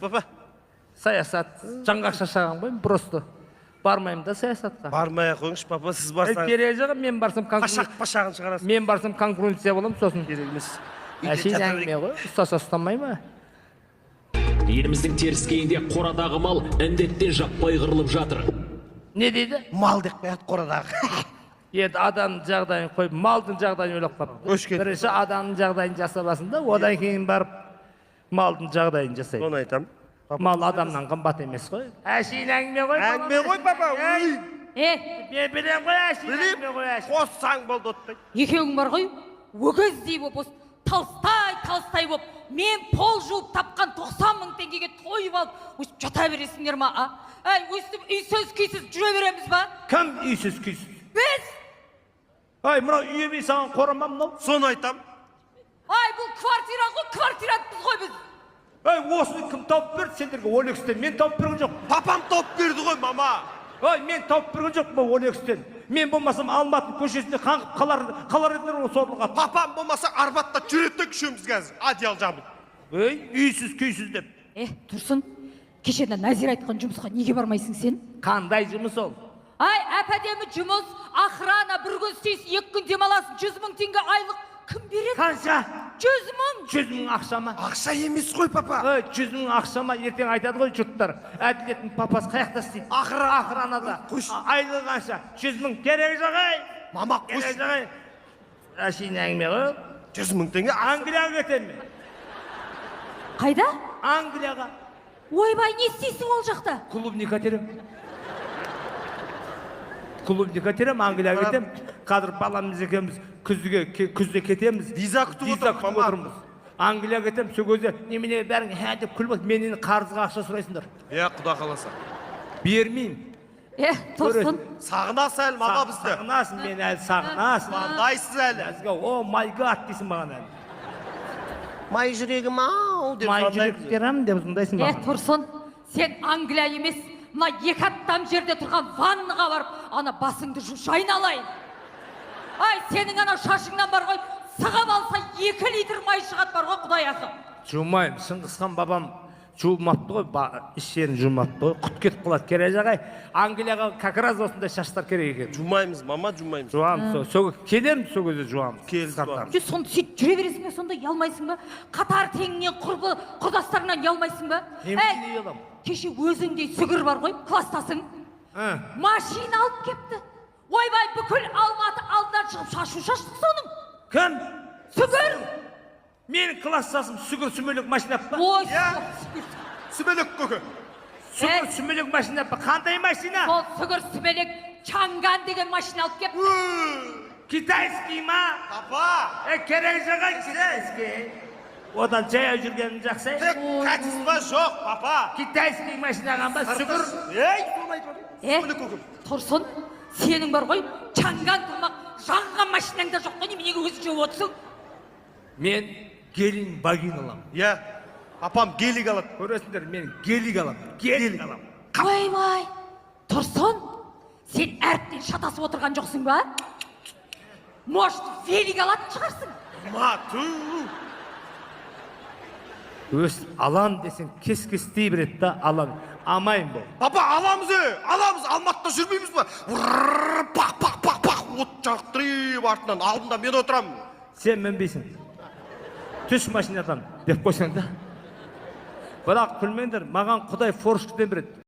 папа? Саясат. Жаңғақ шашаған ғой, просто. Бармаймын да саясатқа. Бармай қойыңыз, папа, сіз барсаңыз. Керек жоқ, мен барсам Пашағын шығарасыз. Мен барсам конкуренция болам, сосын. Керек емес. Әшейін әңгіме ғой, ұстаса ұстамай ма? Еліміздің теріскейінде қорадағы мал індеттен жаппай қырылып жатыр. Не дейді? Мал деп қояды қорадағы. Енді адамның жағдайын қойып, малдың жағдайын ойлап қап. Бірінші адамның жағдайын жасабасын да, одан кейін барып малдың жағдайын жасайды. Соны айтам. Мал адамнан қымбат емес қой. Әшейін әңгіме ғой. Әңгіме ғой, папа. Мен білем ғой, әшейін әңгіме ғой. Қоссаң болды оттай. Екеуің бар ғой, өгіздей боп, талстай боп, мен пол жуып тапқан 90 мың теңгеге тойып алып, өстіп жата бересіңдер ма? Өстіп үйсіз күйсіз жүре береміз ба? Кім үйсіз күйсіз? Біз! Мынау үйеме саған қорама мынау? Соны айтам. Бұл квартира ғой, квартиратпыз ғой біз. Осыны кім тауып берді сендерге Олексден? Мен тауып берген жоқ. Папам тауып берді ғой, мама. Мен тауып берген жоқ бұл Олексден. Мен болмасам Алматы көшесінде қаңғып қалар едіңдер ол сорлыға. Папам болмаса Арбатта жүреді күшіміз қазір. Адиял жабып. Үйсіз күйсіз деп. Тұрсын, кешені Назир айтқан жұмысқа неге бармайсың сен? Қандай жұмыс ол? Әп-әдемі жұмыс, охрана, бір күн істейсің, 2 күн демаласың, 100 мың теңге айлық кім береді? Қанша? 100 мың. 100 мың ақша ма? Ақша емес қой, папа. 100 мың ақша ма? Ертең айтады ғой жұрттар. Әділеттің папасы қаяқта істейді? Охранада. Айлығы қанша? 100 мың. Керек жоқ ай. Мама, қош. Керек жоқ ай. Әшейін әңгіме ғой. 100 мың теңге. Англияға кетемін мен. Қайда? Англияға. Ойбай, не істейсің ол жақта? Клубника терем. Клубника терем, Англияға кетем. Қазір баламыз екеуміз күзде кетеміз. Виза күтіп отырмыз. Англияға кетем, сол кезде немене бәрің деп күліп отыр. Менен қарызға ақша сұрайсыңдар. Құда қаласа. Бермеймін. Тұрсын. Сағынасың әлі мама бізді. Сағынасың, мен әлі сағынасың. Маңдайсыз әлі. О, my God дейсің маған әлі. Май жүрегім ау деп. Май жүректерім деп ұзындайсың маған. Тұрсын, сен Англия емес, мына 2 аттам жерде тұрған ванныға барып, ана басыңды жайын алайын. Сенің ана шашыңнан бар ғой, сығып алса 2 литр май шығат бар ғой, құдай асып. Жумайым, Шыңғысхан бабам жуылмапты ғой, іш жерін жумапты ғой, құт кетіп қалады. Керек жағай, Англияға как раз осындай шаштар керек екен. Жумаймыз, мама, жумаймыз. Жуамыз, келеміз сол кезде жуамыз. Сонда сөйтіп жүре бересің бе, сонда ұялмайсың ба? Қатар теңінен құрдастарынан ұялмайсың ба? Кеше өзіңдей сүгір бар ғой, кластасың. Машина алып кепті. Ойбай, бүкіл Алматы алдынан шығып шашу шаштық соның. Кім? Сүгір! Менің кластасым сүгір сүмелек машина па? Ой, сүмелек көке. Сүгір сүмелек машина па? Қандай машина? Сол сүгір сүмелек Чанган деген машина алып кеп. Китайский ма? Папа! Керек жағай китайский. Одан жаяу жүргенім жақсы. Качество жоқ, папа. Китайский машинаға ба сүгір? Сүмелек көке. Тұрсын, сенің бар ғой, Чанган тұрмақ жаңған машинаңда жоқ қой, неменеге өзі жауып отырсың? Мен гелин багин алам. Папам гелик алады. Көресіңдер, мен гелик алам. Гелик алам. Ойбай, Тұрсын, сен әріптен шатасып отырған жоқсың ба? Может, велик алатын шығарсың? Өстіп алам десең кес-кестей береді да, алам. Амайын бол. Папа, аламыз аламыз, Алматыда жүрмейміз ба? Пақ, от жақтырып артынан алдында мен отырамын. Сен мінбейсің. Түс машинадан деп қойсаң да. Бірақ күлмеңдер, маған Құдай форшкіден береді.